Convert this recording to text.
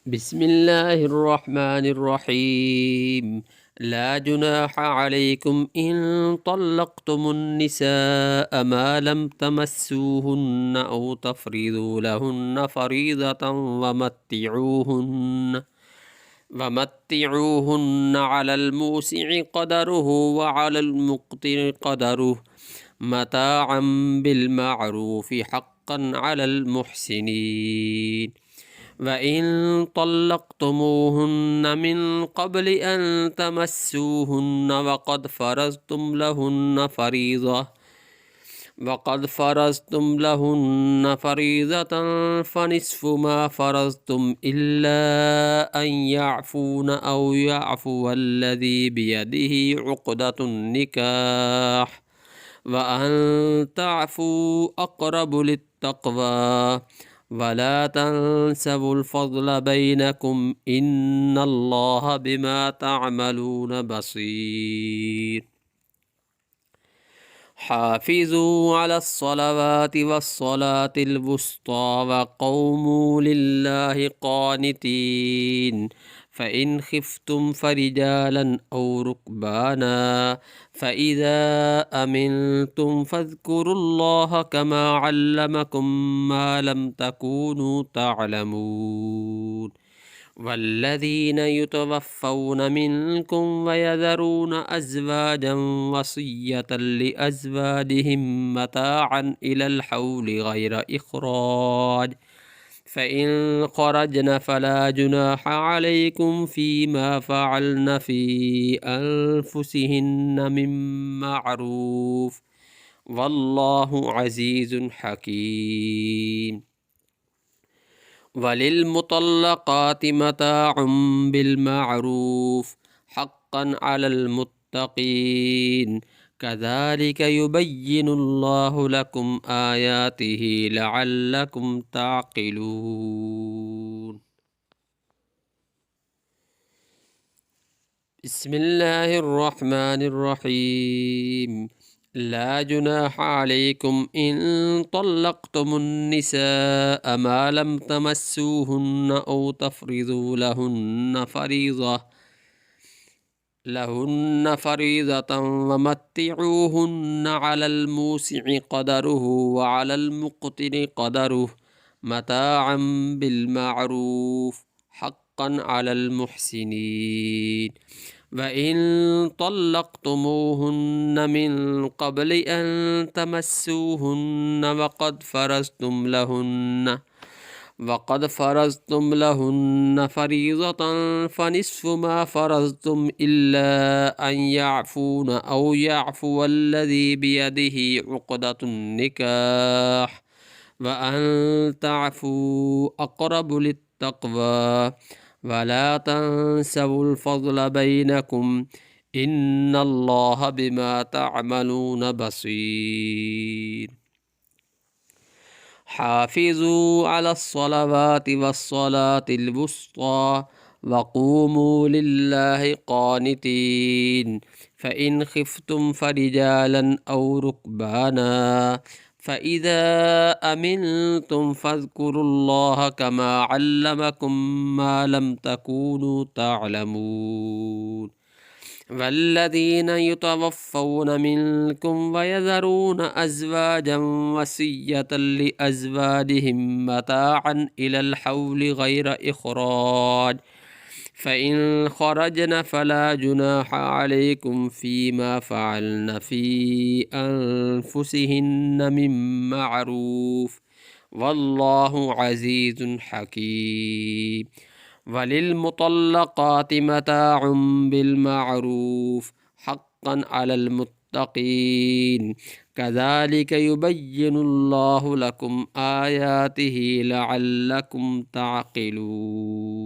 بسم الله الرحمن الرحيم. لا جناح عليكم إن طلقتم النساء ما لم تمسوهن أو تفرضوا لهن فريضة ومتعوهن على الموسع قدره وعلى المقتر قدره متاعا بالمعروف حقا على المحسنين. وإن طلقتموهن من قبل أن تمسوهن وقد فرضتم لهن فنصف ما فرضتم إلا أن يعفون أو يعفو الذي بيده عقدة النكاح وأن تعفوا أقرب للتقوى ولا تنسوا الفضل بينكم إن الله بما تعملون بصير. حافظوا على الصلوات والصلاة الوسطى وقوموا لله قانتين. فإن خفتم فرجالا أو ركبانا فإذا أمنتم فاذكروا الله كما علمكم ما لم تكونوا تعلمون. والذين يتوفون منكم ويذرون أزواجا وصية لأزواجهم متاعا إلى الحول غير إخراج فإن خرجن فلا جناح عليكم فيما فعلن في أنفسهن من معروف والله عزيز حكيم. وللمطلقات متاع بالمعروف حقا على المتقين كذلك يبين الله لكم آياته لعلكم تعقلون. بسم الله الرحمن الرحيم. لا جناح عليكم إن طلقتم النساء ما لم تمسوهن أو تفرضوا لهن فريضة ومتعوهن على الموسع قدره وعلى المقتر قدره متاعا بالمعروف حقا على المحسنين. وإن طلقتموهن من قبل أن تمسوهن وقد فرضتم لهن فريضة فنصف ما فرضتم إلا أن يعفون أو يعفو الذي بيده عقدة النكاح وأن تعفوا أقرب للتقوى ولا تنسوا الفضل بينكم إن الله بما تعملون بصير. حافظوا على الصلوات والصلاة الوسطى وقوموا لله قانتين. فإن خفتم فرجالا أو ركبانا فإذا أمنتم فاذكروا الله كما علمكم ما لم تكونوا تعلمون. والذين يتوفون منكم ويذرون أزواجا وصية لأزواجهم متاعا إلى الحول غير إخراج فإن خرجن فلا جناح عليكم فيما فعلن في أنفسهن من معروف والله عزيز حكيم. وللمطلقات متاع بالمعروف حقا على المتقين كذلك يبين الله لكم آياته لعلكم تعقلون.